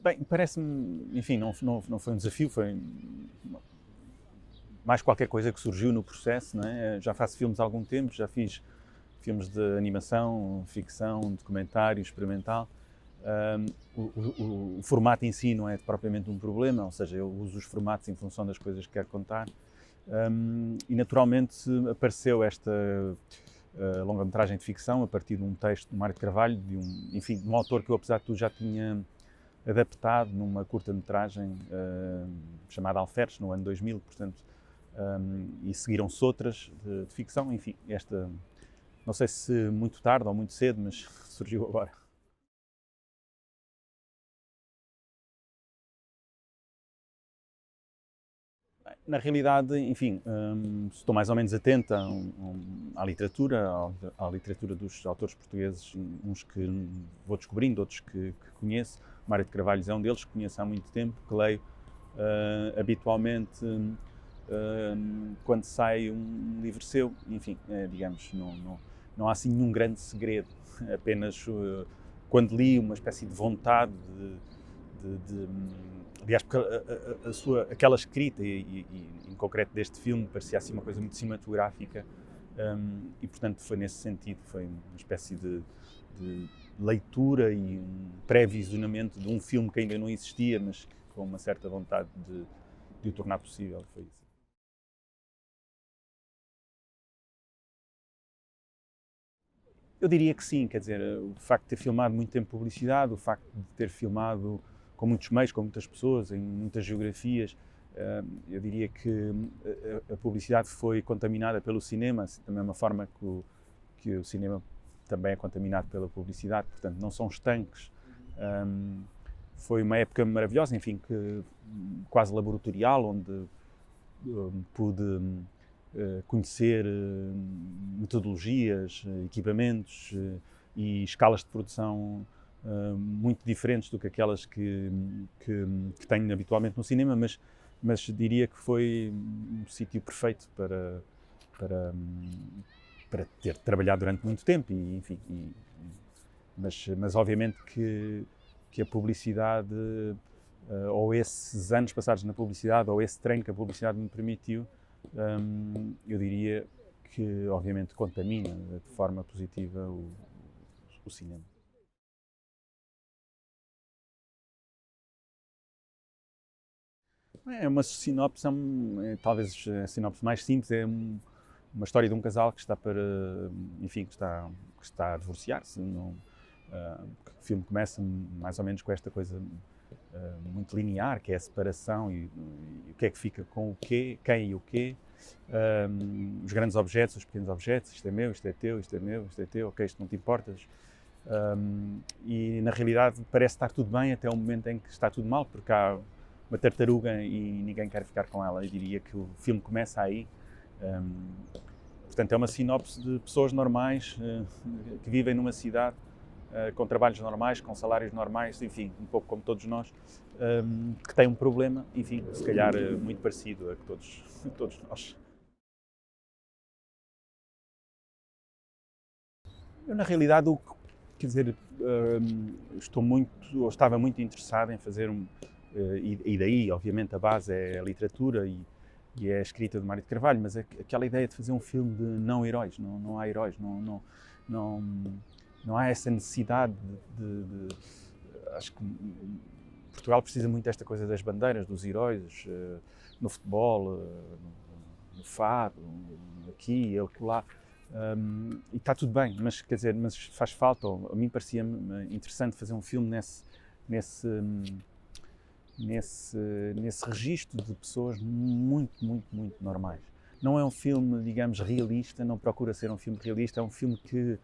Bem, parece-me, enfim, não foi um desafio, foi mais qualquer coisa que surgiu no processo, não é? Já faço filmes há algum tempo, já fiz filmes de animação, ficção, documentário, experimental. O formato em si não é propriamente um problema, ou seja, eu uso os formatos em função das coisas que quero contar. E naturalmente apareceu esta longa-metragem de ficção a partir de um texto do Mário de Carvalho, de um autor que eu, apesar de tudo, já tinha adaptado numa curta-metragem chamada Alferes, no ano 2000, portanto, e seguiram-se outras de ficção, enfim, esta, não sei se muito tarde ou muito cedo, mas surgiu agora. Na realidade, enfim, estou mais ou menos atenta à literatura, à literatura dos autores portugueses, uns que vou descobrindo, outros que conheço. Mário de Carvalho é um deles, que conheço há muito tempo, que leio habitualmente quando sai um livro seu. Enfim, digamos, não há assim nenhum grande segredo, apenas quando li uma espécie de vontade de aliás, porque aquela escrita, em concreto deste filme, parecia assim uma coisa muito cinematográfica, e portanto foi nesse sentido, foi uma espécie de leitura e um pré-visionamento de um filme que ainda não existia, mas com uma certa vontade de o tornar possível, foi isso. Eu diria que sim, quer dizer, o facto de ter filmado muito tempo publicidade, o facto de ter filmado com muitos meios, com muitas pessoas, em muitas geografias, eu diria que a publicidade foi contaminada pelo cinema, da mesma forma que o cinema também é contaminado pela publicidade, portanto não são estanques. Foi uma época maravilhosa, enfim, quase laboratorial, onde pude conhecer metodologias, equipamentos e escalas de produção muito diferentes do que aquelas que tenho habitualmente no cinema, mas diria que foi um sítio perfeito para, para ter trabalhado durante muito tempo, e, enfim, mas obviamente que a publicidade, ou esses anos passados na publicidade, ou esse treino que a publicidade me permitiu, eu diria que obviamente contamina de forma positiva o cinema. É uma sinopse, talvez a sinopse mais simples, uma história de um casal que está enfim, que está a divorciar-se. O filme começa mais ou menos com esta coisa muito linear, que é a separação e o que é que fica com o quê, quem e o quê, os grandes objetos, os pequenos objetos, isto é meu, isto é teu, isto é meu, isto é teu, ok, isto não te importas. E na realidade parece estar tudo bem até o momento em que está tudo mal, porque há uma tartaruga e ninguém quer ficar com ela. Eu diria que o filme começa aí. Portanto, é uma sinopse de pessoas normais que vivem numa cidade com trabalhos normais, com salários normais, enfim, um pouco como todos nós, que têm um problema, enfim, se calhar muito parecido a que todos nós. Eu, na realidade, quer dizer, ou estava muito interessado em fazer e daí, obviamente, a base é a literatura e é a escrita de Mário de Carvalho, mas aquela ideia de fazer um filme de não heróis, não há heróis, não, não há essa necessidade acho que Portugal precisa muito desta coisa das bandeiras, dos heróis, no futebol, no fado, aqui e acolá. E está tudo bem, mas quer dizer, mas faz falta, ou a mim parecia-me interessante fazer um filme nesse registro de pessoas muito normais. Não é um filme, digamos, realista, não procura ser um filme realista, é um filme que,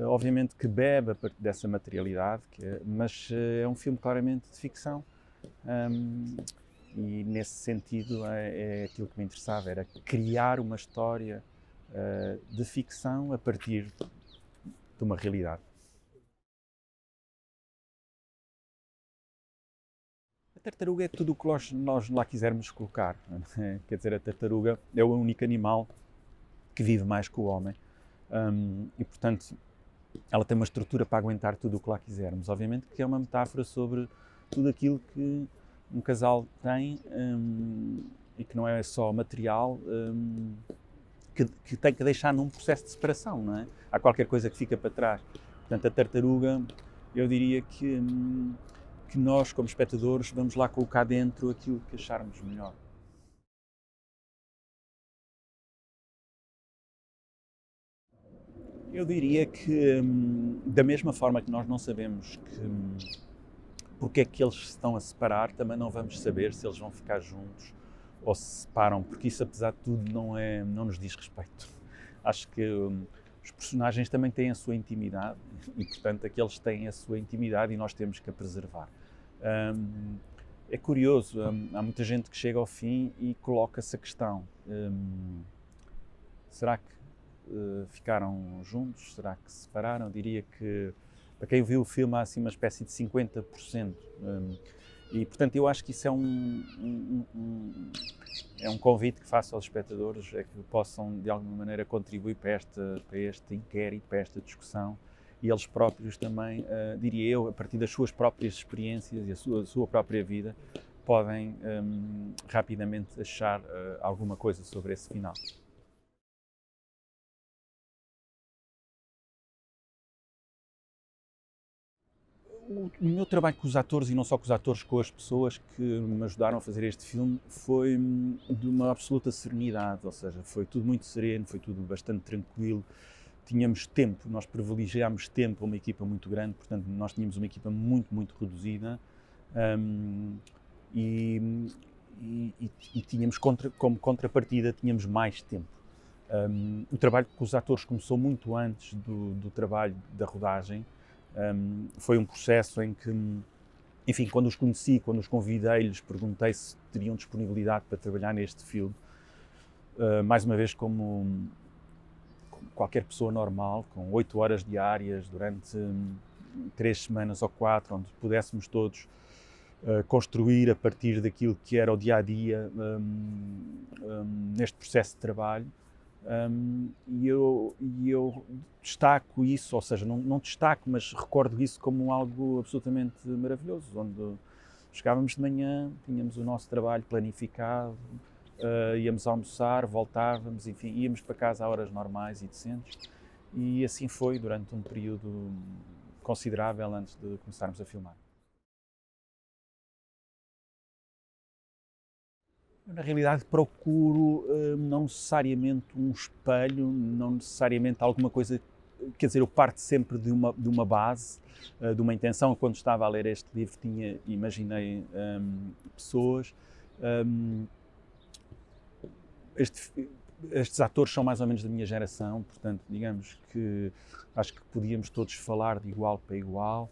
obviamente, que bebe dessa materialidade, mas é um filme claramente de ficção. E nesse sentido é aquilo que me interessava, era criar uma história de ficção a partir de uma realidade. A tartaruga é tudo o que nós lá quisermos colocar. Quer dizer, a tartaruga é o único animal que vive mais que o homem. E, portanto, ela tem uma estrutura para aguentar tudo o que lá quisermos. Obviamente que é uma metáfora sobre tudo aquilo que um casal tem e que não é só material, que tem que deixar num processo de separação, não é? Há qualquer coisa que fica para trás. Portanto, a Tartaruga, eu diria que nós, como espectadores, vamos lá colocar dentro aquilo que acharmos melhor. Eu diria que, da mesma forma que nós não sabemos porque é que eles se estão a separar, também não vamos saber se eles vão ficar juntos ou se separam, porque isso, apesar de tudo, não nos diz respeito. Acho que os personagens também têm a sua intimidade e, portanto, aqueles têm a sua intimidade e nós temos que a preservar. É curioso, há muita gente que chega ao fim e coloca-se a questão: será que ficaram juntos? Será que se separaram? Eu diria que, para quem viu o filme, há assim uma espécie de 50%. E, portanto, eu acho que isso é um convite que faço aos espectadores, é que possam, de alguma maneira, contribuir para este inquérito, para esta discussão, e eles próprios também, diria eu, a partir das suas próprias experiências e a sua própria vida, podem rapidamente achar alguma coisa sobre esse final. O meu trabalho com os atores, e não só com os atores, com as pessoas que me ajudaram a fazer este filme, foi de uma absoluta serenidade, ou seja, foi tudo muito sereno, foi tudo bastante tranquilo. Tínhamos tempo, nós privilegiámos tempo a uma equipa muito grande, portanto nós tínhamos uma equipa muito, muito reduzida, e tínhamos como contrapartida, tínhamos mais tempo. O trabalho com os atores começou muito antes do trabalho da rodagem. Foi um processo em que, enfim, quando os conheci, quando os convidei, lhes perguntei se teriam disponibilidade para trabalhar neste filme, mais uma vez como qualquer pessoa normal, com 8 horas diárias durante 3 semanas ou 4, onde pudéssemos todos construir a partir daquilo que era o dia-a-dia neste processo de trabalho. E eu destaco isso, ou seja, não destaco, mas recordo isso como algo absolutamente maravilhoso, onde chegávamos de manhã, tínhamos o nosso trabalho planificado, íamos almoçar, voltávamos, enfim, íamos para casa a horas normais e decentes, e assim foi durante um período considerável antes de começarmos a filmar. Eu, na realidade, procuro não necessariamente um espelho, não necessariamente alguma coisa, quer dizer, eu parto sempre de uma base, de uma intenção. Quando estava a ler este livro imaginei pessoas. Estes atores são mais ou menos da minha geração, portanto, digamos que acho que podíamos todos falar de igual para igual.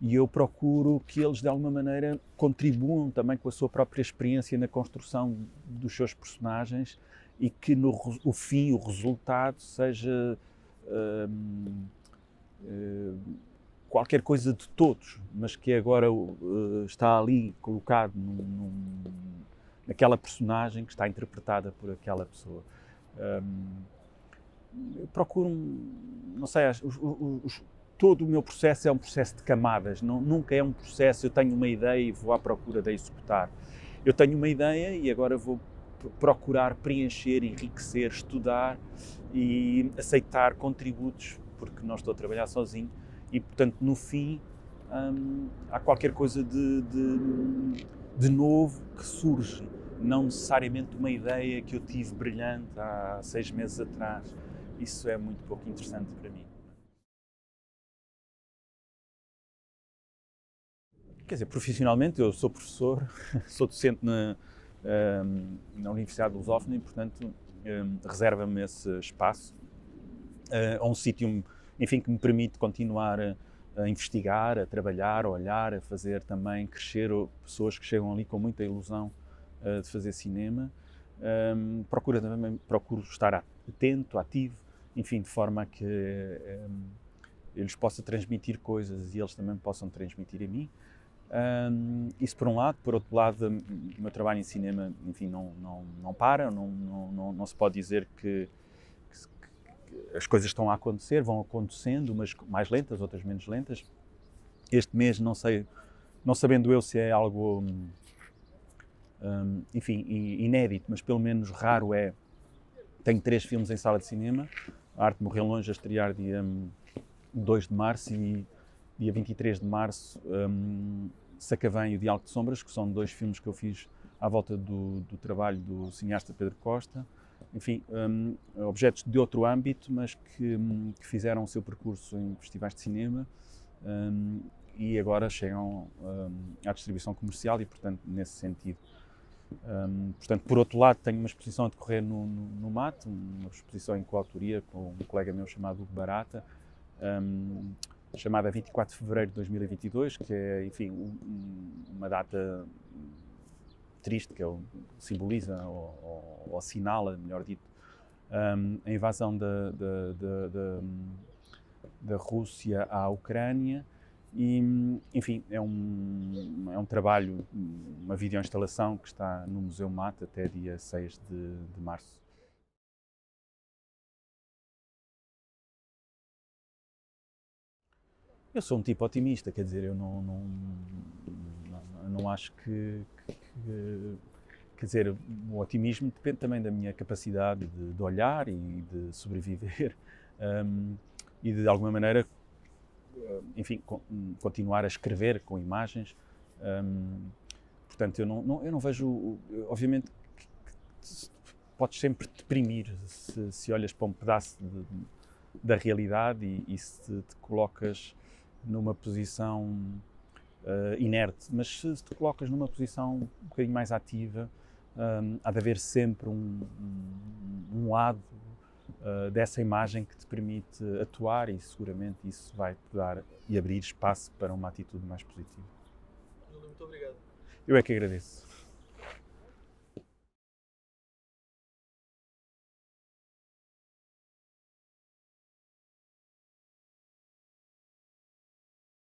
E eu procuro que eles, de alguma maneira, contribuam também com a sua própria experiência na construção dos seus personagens e que o fim, o resultado, seja qualquer coisa de todos, mas que agora está ali colocado naquela personagem que está interpretada por aquela pessoa. Eu procuro, não sei, todo o meu processo é um processo de camadas, nunca é um processo, eu tenho uma ideia e vou à procura de a executar. Eu tenho uma ideia e agora vou procurar preencher, enriquecer, estudar e aceitar contributos, porque não estou a trabalhar sozinho e, portanto, no fim, há qualquer coisa de novo que surge, não necessariamente uma ideia que eu tive brilhante há 6 meses atrás. Isso é muito pouco interessante para mim. Quer dizer, profissionalmente eu sou professor, sou docente na Universidade de Lusófona e, portanto, reserva-me esse espaço a um sítio, enfim, que me permite continuar a investigar, a trabalhar, a olhar, a fazer também crescer pessoas que chegam ali com muita ilusão de fazer cinema. Procuro estar atento, ativo, enfim, de forma a que eu lhes possa transmitir coisas e eles também possam transmitir a mim. Isso por um lado. Por outro lado, o meu trabalho em cinema, enfim, não para, não se pode dizer que as coisas estão a acontecer, vão acontecendo, umas mais lentas, outras menos lentas, Este mês, não sei, não sabendo eu se é algo, enfim, inédito, mas pelo menos raro é, tenho 3 filmes em sala de cinema. A Arte Morreu Longe, a estrear dia 2 de março e dia 23 de março, Sacavém e o Diálogo de Sombras, que são 2 filmes que eu fiz à volta do trabalho do cineasta Pedro Costa. Enfim, objetos de outro âmbito, mas que fizeram o seu percurso em festivais de cinema e agora chegam à distribuição comercial e, portanto, nesse sentido. Portanto, por outro lado, tenho uma exposição a decorrer no MAT, uma exposição em coautoria com um colega meu chamado Hugo Barata, chamada 24 de Fevereiro de 2022, que é, enfim, uma data triste, que simboliza ou assinala, melhor dito, a invasão da Rússia à Ucrânia e, enfim, é um trabalho, uma videoinstalação que está no Museu MAT até dia 6 de março. Eu sou um tipo otimista, quer dizer, eu não acho quer dizer, o otimismo depende também da minha capacidade de olhar e de sobreviver e de alguma maneira, enfim, continuar a escrever com imagens. Portanto, eu não vejo, obviamente, que podes sempre deprimir se olhas para um pedaço da realidade e se te colocas numa posição inerte, mas se te colocas numa posição um bocadinho mais ativa, há de haver sempre um lado dessa imagem que te permite atuar e seguramente isso vai te dar e abrir espaço para uma atitude mais positiva. Júlio, muito obrigado. Eu é que agradeço.